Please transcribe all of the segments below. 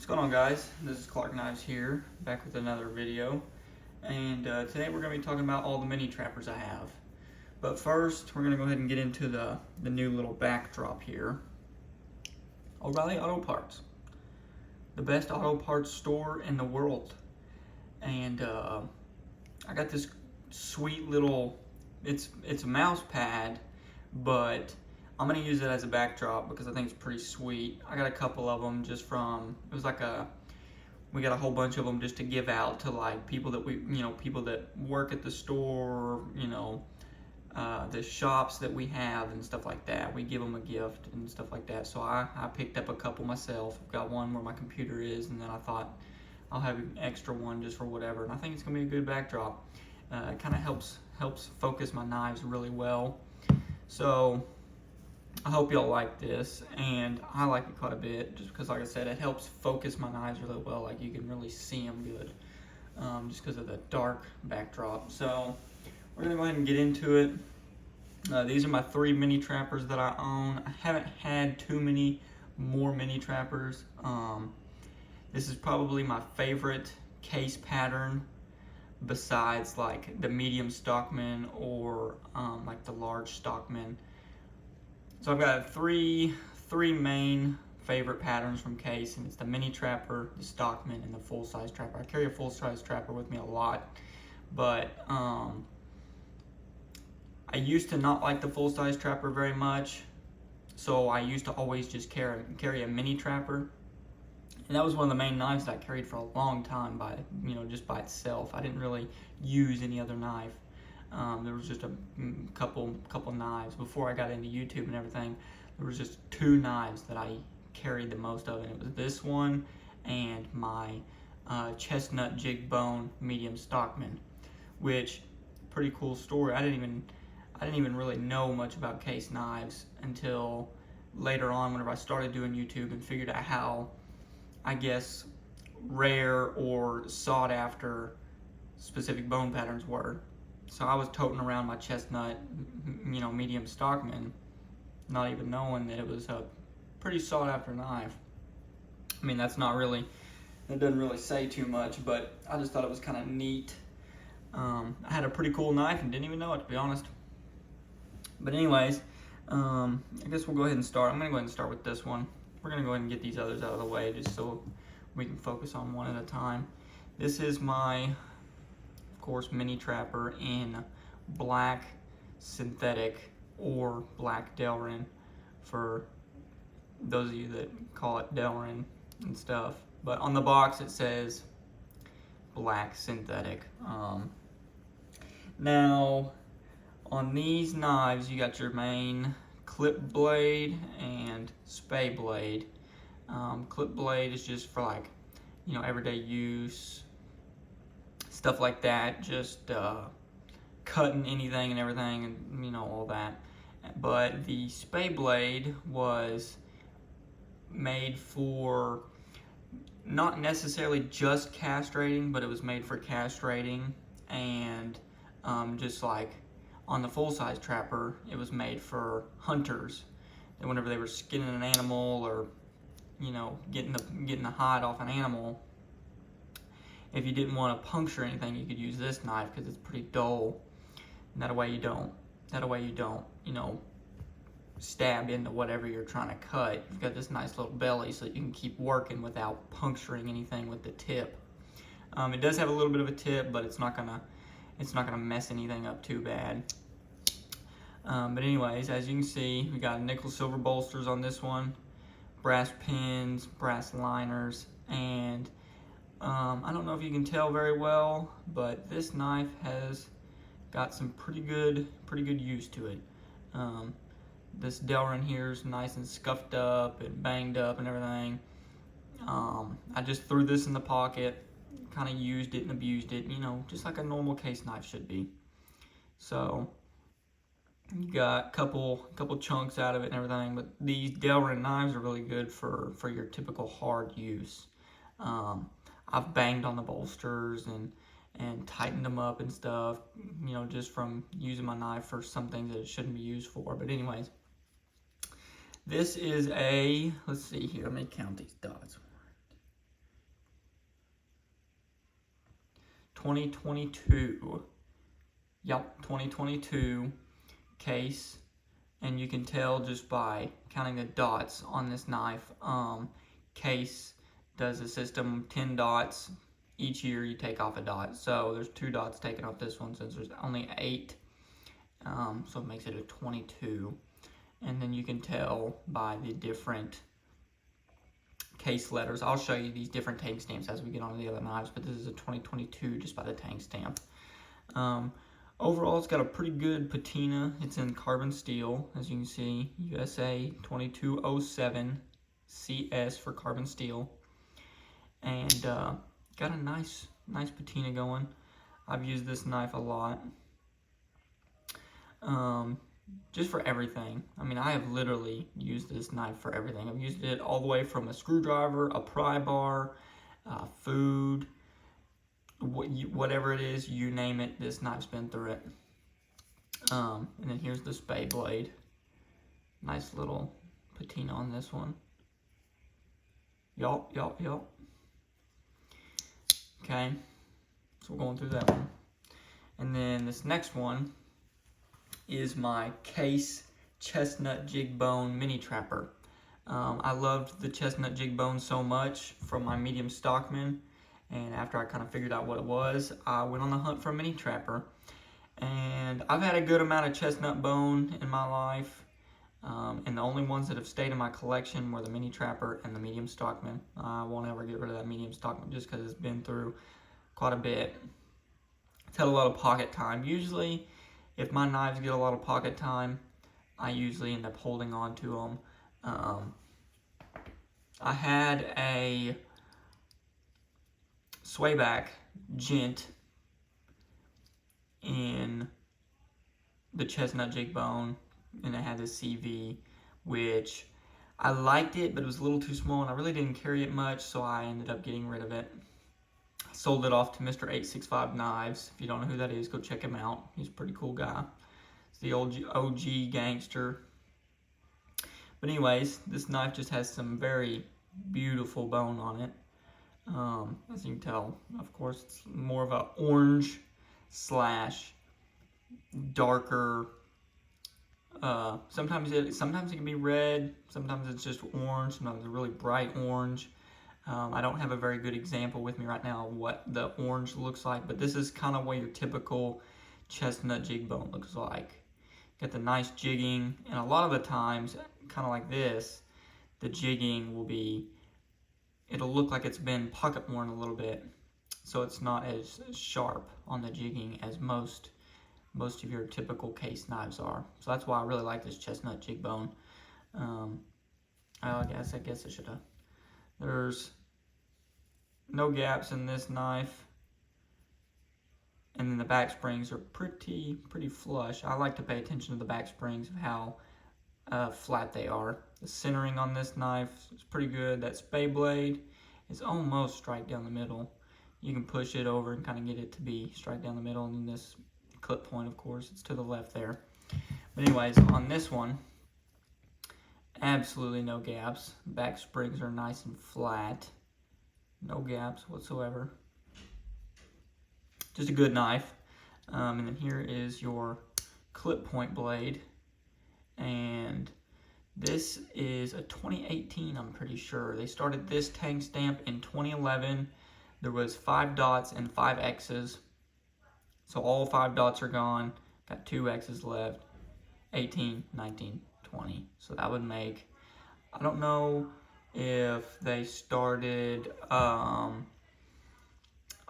What's going on, guys? This is Clark Knives here, back with another video. And today we're going to be talking about all the mini trappers I have. But first, we're going to go ahead and get into the new little backdrop here. O'Reilly Auto Parts, the best auto parts store in the world. And I got this sweet little, it's a mouse pad, but I'm going to use it as a backdrop because I think it's pretty sweet. I got a couple of them just from, it was like we got a whole bunch of them just to give out to like people that people that work at the store, the shops that we have and stuff like that. We give them a gift and stuff like that. So I picked up a couple myself. I've got one where my computer is, and then I thought I'll have an extra one just for whatever. And I think it's going to be a good backdrop. It kind of helps focus my knives really well. So I hope y'all like this, and I like it quite a bit just because, like I said, it helps focus my knives really well. Like, you can really see them good just because of the dark backdrop. So we're gonna go ahead and get into it. These are my 3 mini trappers that I own. I haven't had too many more mini trappers. This is probably my favorite case pattern besides like the medium Stockman or like the large Stockman. So I've got three main favorite patterns from Case, and it's the mini trapper, the Stockman, and the full-size trapper. I carry a full-size trapper with me a lot, but I used to not like the full-size trapper very much, so I used to always just carry a mini trapper, and that was one of the main knives that I carried for a long time just by itself. I didn't really use any other knife. There was just a couple knives before I got into YouTube and everything. There was just 2 knives that I carried the most of, and it was this one and my chestnut jig bone medium Stockman, which pretty cool story. I didn't even really know much about Case knives until later on, whenever I started doing YouTube and figured out how, I guess, rare or sought after specific bone patterns were. So I was toting around my chestnut, medium Stockman, not even knowing that it was a pretty sought after knife. I mean, that doesn't really say too much, but I just thought it was kind of neat. I had a pretty cool knife and didn't even know it, to be honest. But anyways, I guess we'll go ahead and start. I'm going to go ahead and start with this one. We're going to go ahead and get these others out of the way just so we can focus on one at a time. This is my, of course, mini trapper in black synthetic or black Delrin, for those of you that call it Delrin and stuff. But on the box it says black synthetic. Now on these knives you got your main clip blade and spay blade. Clip blade is just for like everyday use, stuff like that, just cutting anything and everything, and all that. But the spay blade was made for not necessarily just castrating, but it was made for castrating, and just like on the full-size trapper, it was made for hunters. And whenever they were skinning an animal or getting the hide off an animal, if you didn't want to puncture anything, you could use this knife because it's pretty dull. And that way you don't, stab into whatever you're trying to cut. You've got this nice little belly so that you can keep working without puncturing anything with the tip. It does have a little bit of a tip, but it's not gonna mess anything up too bad. But anyways, as you can see, we got nickel silver bolsters on this one, brass pins, brass liners, and I don't know if you can tell very well, but this knife has got some pretty good use to it. This Delrin here is nice and scuffed up and banged up and everything. I just threw this in the pocket, kind of used it and abused it, just like a normal case knife should be. So you got a couple chunks out of it and everything, but these Delrin knives are really good for your typical hard use. I've banged on the bolsters and tightened them up and stuff, just from using my knife for some things that it shouldn't be used for. But anyways, this is let's see here, let me count these dots. 2022. Yep, 2022 case. And you can tell just by counting the dots on this knife. Case does a system 10 dots. Each year you take off a dot. So there's 2 dots taken off this one since there's only 8. So it makes it a 22. And then you can tell by the different case letters. I'll show you these different tank stamps as we get on to the other knives, but this is a 2022 just by the tank stamp. Overall, it's got a pretty good patina. It's in carbon steel, as you can see, USA 2207 CS for carbon steel, and got a nice patina going. I've used this knife a lot, just for everything. I mean, I have literally used this knife for everything. I've used it all the way from a screwdriver, a pry bar, food, whatever it is, you name it, this knife's been through it. And then here's the spay blade. Nice little patina on this one. Yup. Okay, so we're going through that one. And then this next one is my Case Chestnut Jig Bone Mini Trapper. I loved the Chestnut Jig Bone so much from my medium Stockman, and after I kind of figured out what it was, I went on the hunt for a mini trapper. And I've had a good amount of chestnut bone in my life, and the only ones that have stayed in my collection were the mini trapper and the medium Stockman. I won't ever get rid of that medium Stockman just because it's been through quite a bit. It's had a lot of pocket time. Usually, if my knives get a lot of pocket time, I usually end up holding on to them. I had a swayback Gent in the chestnut jig bone, and it had this CV, which I liked it, but it was a little too small, and I really didn't carry it much, so I ended up getting rid of it. I sold it off to Mr. 865 Knives. If you don't know who that is, go check him out. He's a pretty cool guy. It's the old OG gangster. But anyways, this knife just has some very beautiful bone on it. As you can tell, of course, it's more of a orange slash darker. Sometimes it can be red. Sometimes it's just orange. Sometimes a really bright orange. I don't have a very good example with me right now of what the orange looks like, but this is kind of what your typical chestnut jig bone looks like. Got the nice jigging, and a lot of the times, kind of like this, the jigging will be, it'll look like it's been pocket worn a little bit, so it's not as sharp on the jigging as most of your typical case knives are. So that's why I really like this chestnut jig bone. I guess I should have. There's no gaps in this knife, and then the back springs are pretty flush. I like to pay attention to the back springs of how flat they are. The centering on this knife is pretty good. That spay blade is almost straight down the middle. You can push it over and kind of get it to be straight down the middle, and then this clip point, of course, it's to the left there. But anyways, on this one, absolutely no gaps. Back springs are nice and flat. No gaps whatsoever. Just a good knife. And then here is your clip point blade. And this is a 2018, I'm pretty sure. They started this tank stamp in 2011. There was 5 dots and 5 X's. So all 5 dots are gone. Got 2 X's left. 18, 19, 20. So that would make, I don't know if they started, I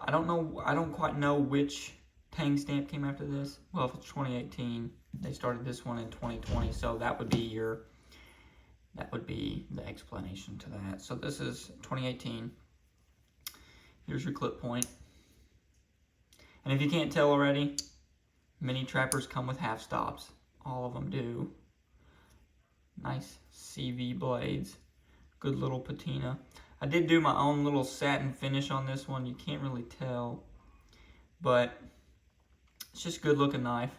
don't quite know which tank stamp came after this. Well, if it's 2018, they started this one in 2020, so that would be the explanation to that. So this is 2018. Here's your clip point. And if you can't tell already, mini trappers come with half stops. All of them do. Nice CV blades. Good little patina. I did do my own little satin finish on this one. You can't really tell, but it's just a good looking knife.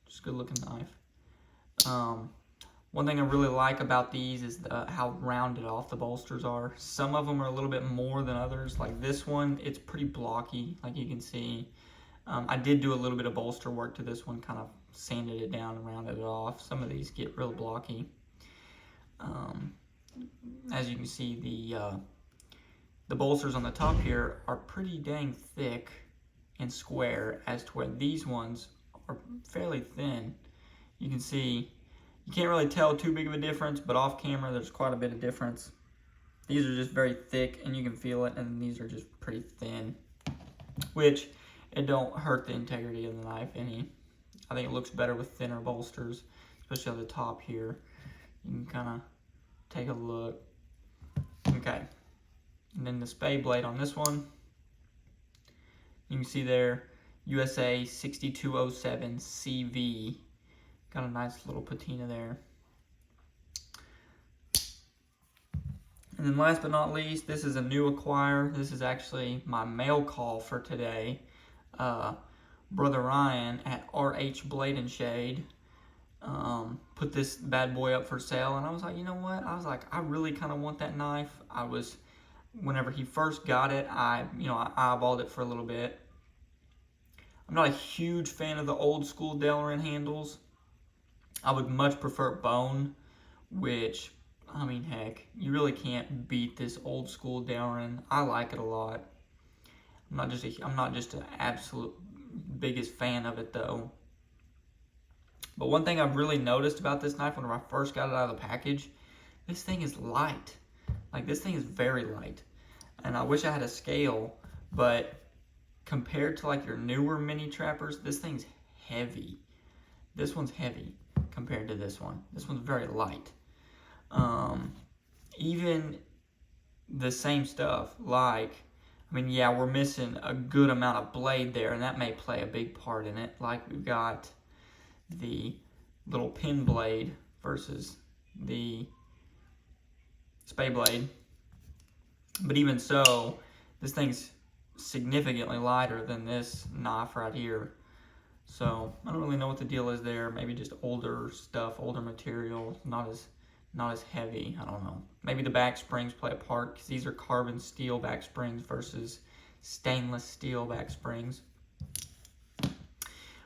Just a good looking knife. One thing I really like about these is how rounded off the bolsters are. Some of them are a little bit more than others. Like this one, it's pretty blocky, like you can see. I did do a little bit of bolster work to this one, kind of sanded it down and rounded it off. Some of these get real blocky. As you can see, the bolsters on the top here are pretty dang thick and square, as to where these ones are fairly thin. You can see, you can't really tell too big of a difference, but off camera there's quite a bit of difference. These are just very thick and you can feel it, and these are just pretty thin, which it don't hurt the integrity of the knife any. I think it looks better with thinner bolsters, especially on the top here. You can kind of take a look. Okay, and then the spade blade on this one, you can see there, USA 6207 CV. Got a nice little patina there. And then last but not least, this is a new acquire. This is actually my mail call for today. Brother Ryan at RH Blade and Shade put this bad boy up for sale, and I was like, you know what? I was like, I really kind of want that knife. Whenever he first got it, I eyeballed it for a little bit. I'm not a huge fan of the old school Delrin handles. I would much prefer bone, which, I mean, heck, you really can't beat this old school Delrin. I like it a lot. I'm not just an absolute biggest fan of it though. But one thing I've really noticed about this knife whenever I first got it out of the package, this thing is light. Like, this thing is very light. And I wish I had a scale, but compared to like your newer mini trappers, this thing's heavy. This one's heavy compared to this one. This one's very light. Even the same stuff, like, I mean, yeah, we're missing a good amount of blade there, and that may play a big part in it. Like, we've got the little pin blade versus the spade blade. But even so, this thing's significantly lighter than this knife right here. So I don't really know what the deal is there. Maybe just older stuff, older material, not as heavy. I don't know. Maybe the back springs play a part, because these are carbon steel back springs versus stainless steel back springs.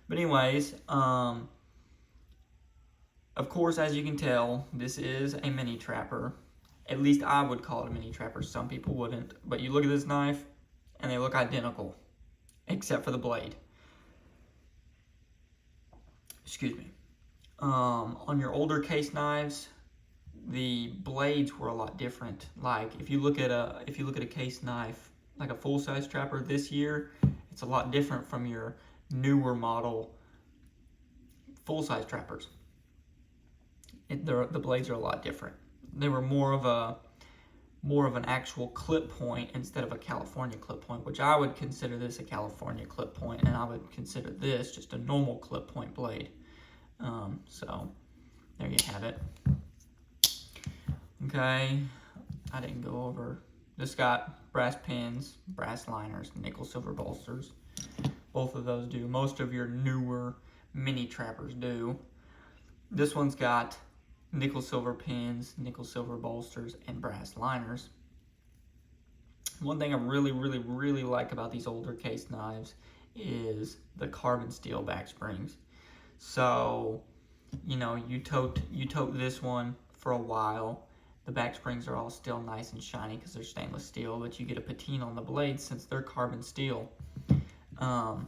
But anyways, of course, as you can tell, this is a mini trapper. At least I would call it a mini trapper. Some people wouldn't. But you look at this knife, and they look identical, except for the blade. Excuse me. On your older case knives, the blades were a lot different. Like, if you look at a case knife, like a full-size trapper this year, it's a lot different from your newer model full-size trappers. The blades are a lot different. They were more of an actual clip point instead of a California clip point, which I would consider this a California clip point, and I would consider this just a normal clip point blade. So there you have it. Okay, I didn't go over. This got brass pins, brass liners, nickel silver bolsters. Both of those do. Most of your newer mini trappers do. This one's got nickel silver pins, nickel silver bolsters, and brass liners. One thing I really like about these older case knives is the carbon steel back springs. So, you know, you tote this one for a while. The back springs are all still nice and shiny because they're stainless steel, but you get a patina on the blades since they're carbon steel. That's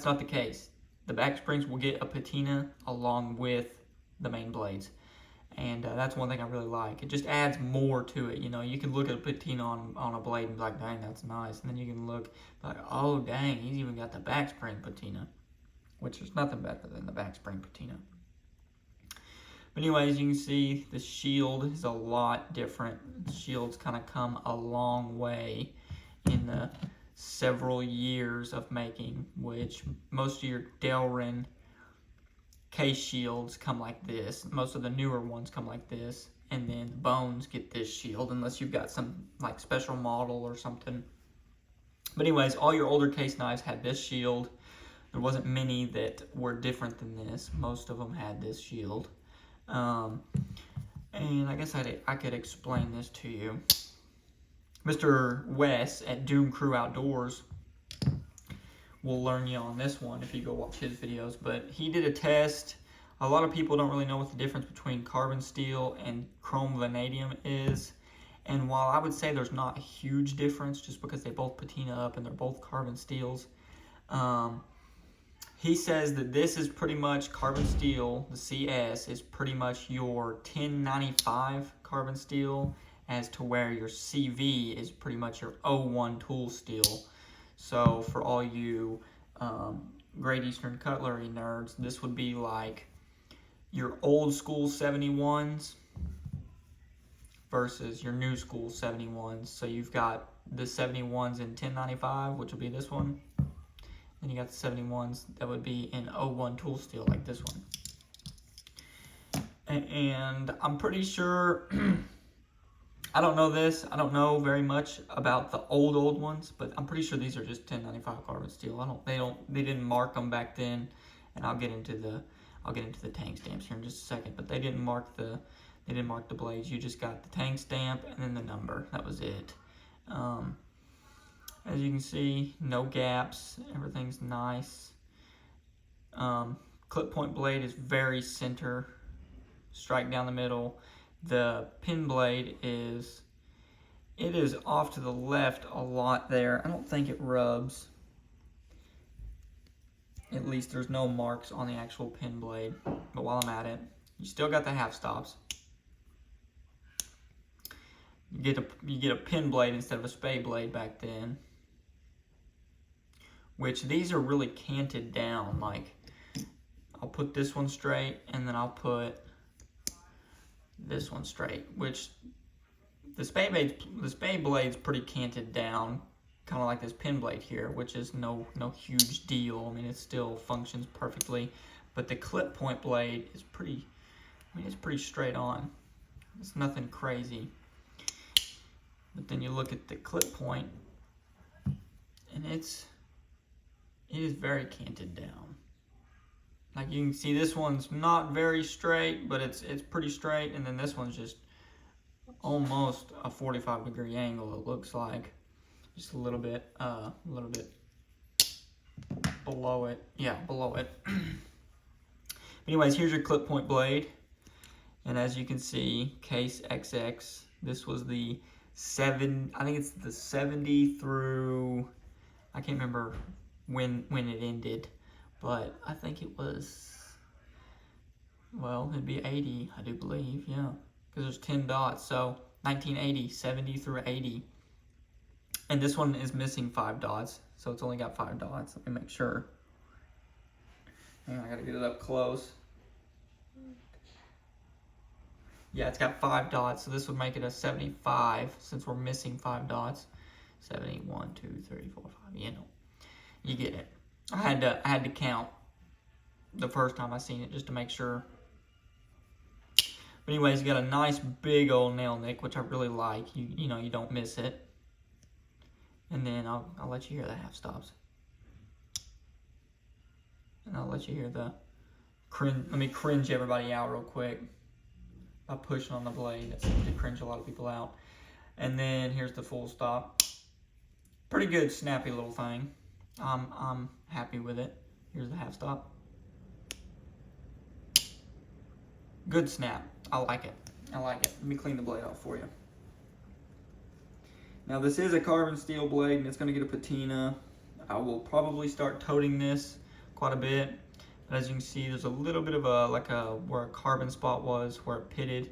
not the case. The back springs will get a patina along with the main blades, and that's one thing I really like. It just adds more to it. You know, you can look at a patina on a blade and be like, dang, that's nice, and then you can look like, oh dang, he's even got the back spring patina, which is nothing better than the back spring patina. But anyways, you can see the shield is a lot different. The shield's kind of come a long way in the several years of making, which most of your Delrin case shields come like this. Most of the newer ones come like this, and then the bones get this shield unless you've got some like special model or something. But anyways, all your older case knives had this shield. There wasn't many that were different than this. Most of them had this shield. And I guess I could explain this to you. Mr. Wes at Doom Crew Outdoors will learn you on this one if you go watch his videos. But he did a test. A lot of people don't really know what the difference between carbon steel and chrome vanadium is. And while I would say there's not a huge difference just because they both patina up and they're both carbon steels, he says that this is pretty much carbon steel, the CS is pretty much your 1095 carbon steel, as to where your CV is pretty much your 01 tool steel. So for all you Great Eastern Cutlery nerds, this would be like your old school 71s versus your new school 71s. So you've got the 71s in 1095, which will be this one. Then you got the 71s that would be in 01 tool steel, like this one. And I'm pretty sure, I don't know this, I don't know very much about the old ones, but I'm pretty sure these are just 1095 carbon steel. They didn't mark them back then, and I'll get into the tank stamps here in just a second, but they didn't mark the blades. You just got the tank stamp and then the number. That was it. As you can see, no gaps. Everything's nice. Clip point blade is very center, strike down the middle. The pin blade is off to the left a lot there. I don't think it rubs. At least there's no marks on the actual pin blade. But while I'm at it, you still got the half stops. You get a pin blade instead of a spade blade back then. Which these are really canted down. Like, I'll put this one straight and then I'll put this one straight. Which the spade blade's pretty canted down, kind of like this pin blade here, which is no huge deal. I mean, it still functions perfectly. But the clip point blade is pretty, it's pretty straight on. It's nothing crazy. But then you look at the clip point, and it is very canted down. Like you can see, this one's not very straight, but it's pretty straight, and then this one's just almost a 45-degree angle. It looks like just a little bit below it. Yeah, below it. Anyways, here's your clip point blade, and as you can see, case XX. This was the I think it's the 70 through, I can't remember when it ended, but I think it was, well, it'd be 80, I do believe, yeah, because there's 10 dots, so 1980, 70 through 80, and this one is missing 5 dots, so it's only got 5 dots. Let me make sure. Hang on, I gotta get it up close. Yeah, it's got 5 dots, so this would make it a 75 since we're missing 5 dots. 71, 2, 3, 4, 5. You know, you get it. I had to count the first time I seen it just to make sure. But anyways, you got a nice big old nail nick, which I really like. You know, you don't miss it. And then I'll let you hear the half stops. And I'll let you hear the cringe. Let me cringe everybody out real quick by pushing on the blade. That seems to cringe a lot of people out. And then here's the full stop. Pretty good, snappy little thing. I'm happy with it. Here's the half stop. Good snap. I like it. I like it. Let me clean the blade off for you. Now this is a carbon steel blade and it's going to get a patina. I will probably start toting this quite a bit. But as you can see, there's a little bit of where a carbon spot was, where it pitted.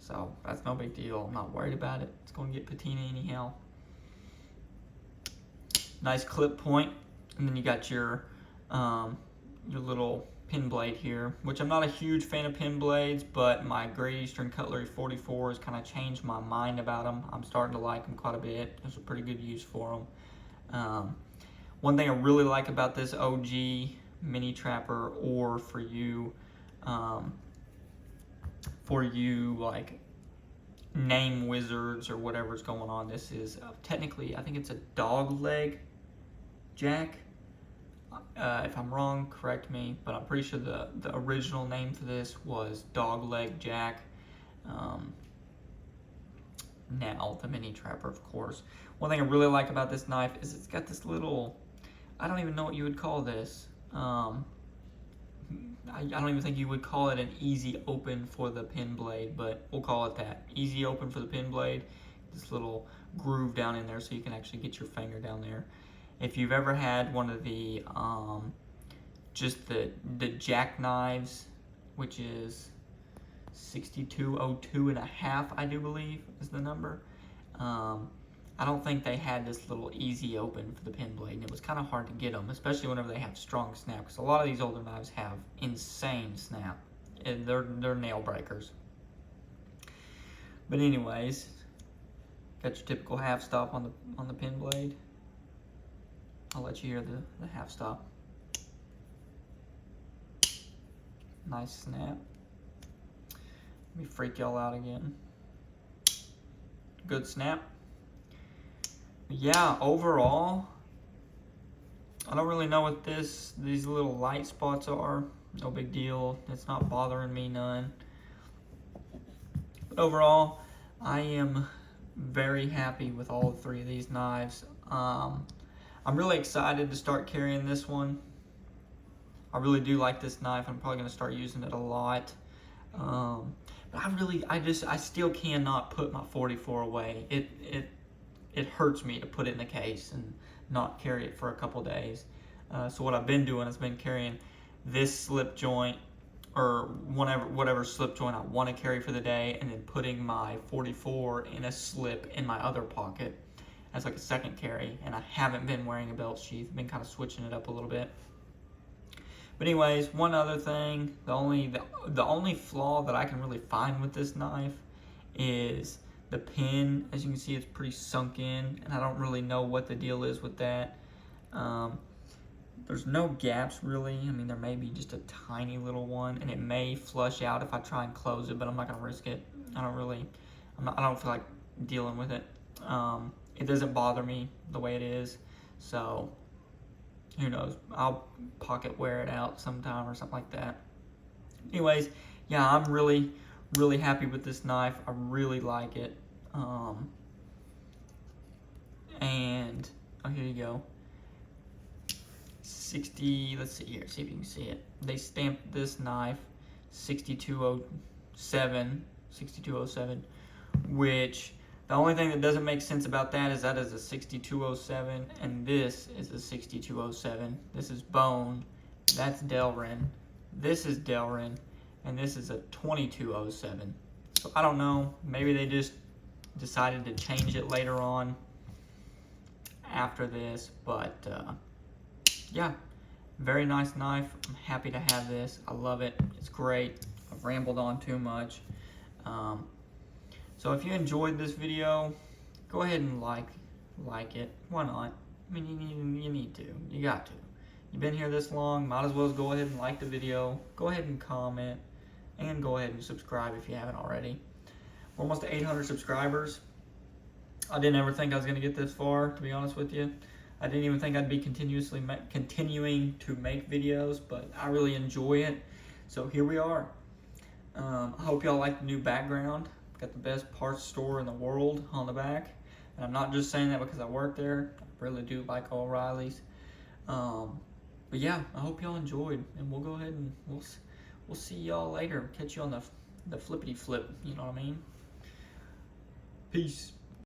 So that's no big deal. I'm not worried about it. It's going to get patina anyhow. Nice clip point. And then you got your little pin blade here, which I'm not a huge fan of pin blades, but my Great Eastern Cutlery 44 has kind of changed my mind about them. I'm starting to like them quite a bit. There's a pretty good use for them. One thing I really like about this OG mini trapper, or for you like name wizards or whatever's going on, this is technically, I think it's a dog leg jack. If I'm wrong, correct me, but I'm pretty sure the original name for this was Dogleg Jack. Now, the Mini Trapper, of course. One thing I really like about this knife is it's got this little, I don't even know what you would call this. I don't even think you would call it an easy open for the pin blade, but we'll call it that. Easy open for the pin blade. This little groove down in there so you can actually get your finger down there. If you've ever had one of the, just the jackknives, which is 6202.5, I do believe is the number. I don't think they had this little easy open for the pin blade, and it was kind of hard to get them, especially whenever they have strong snap, because a lot of these older knives have insane snap, and they're nail breakers. But anyways, got your typical half stop on the pin blade. I'll let you hear the half stop. Nice snap. Let me freak y'all out again. Good snap. Yeah, overall, I don't really know what these little light spots are. No big deal. It's not bothering me none. But overall, I am very happy with all three of these knives. I'm really excited to start carrying this one. I really do like this knife. I'm probably going to start using it a lot. But I still cannot put my 44 away. It hurts me to put it in the case and not carry it for a couple days. So what I've been doing is been carrying this slip joint, or whatever slip joint I want to carry for the day, and then putting my 44 in a slip in my other pocket as like a second carry. And I haven't been wearing a belt sheath. I've been kind of switching it up a little bit. But anyways, one other thing, the only flaw that I can really find with this knife is the pin. As you can see, it's pretty sunk in, and I don't really know what the deal is with that. There's no gaps really. I mean, there may be just a tiny little one, and it may flush out if I try and close it, but I'm not gonna risk it. I don't feel like dealing with it. It doesn't bother me the way it is, so who knows? I'll pocket wear it out sometime or something like that. Anyways, yeah, I'm really happy with this knife. I really like it. And here you go. 60, let's see here, see if you can see it. They stamped this knife 6207, which the only thing that doesn't make sense about that is a 6207, and this is a 6207. This is bone, that's Delrin, this is Delrin, and this is a 2207. So I don't know, maybe they just decided to change it later on after this, but yeah, very nice knife. I'm happy to have this. I love it. It's great. I've rambled on too much. So if you enjoyed this video, go ahead and like it. Why not? I mean, you need to. You got to. You've been here this long, might as well go ahead and like the video. Go ahead and comment, and go ahead and subscribe if you haven't already. We're almost to 800 subscribers. I didn't ever think I was going to get this far, to be honest with you. I didn't even think I'd be continuing to make videos, but I really enjoy it. So here we are. I hope y'all like the new background. Got the best parts store in the world on the back. And I'm not just saying that because I work there. I really do like O'Reilly's. But yeah, I hope y'all enjoyed. And we'll go ahead and we'll see y'all later. Catch you on the flippity flip. You know what I mean? Peace.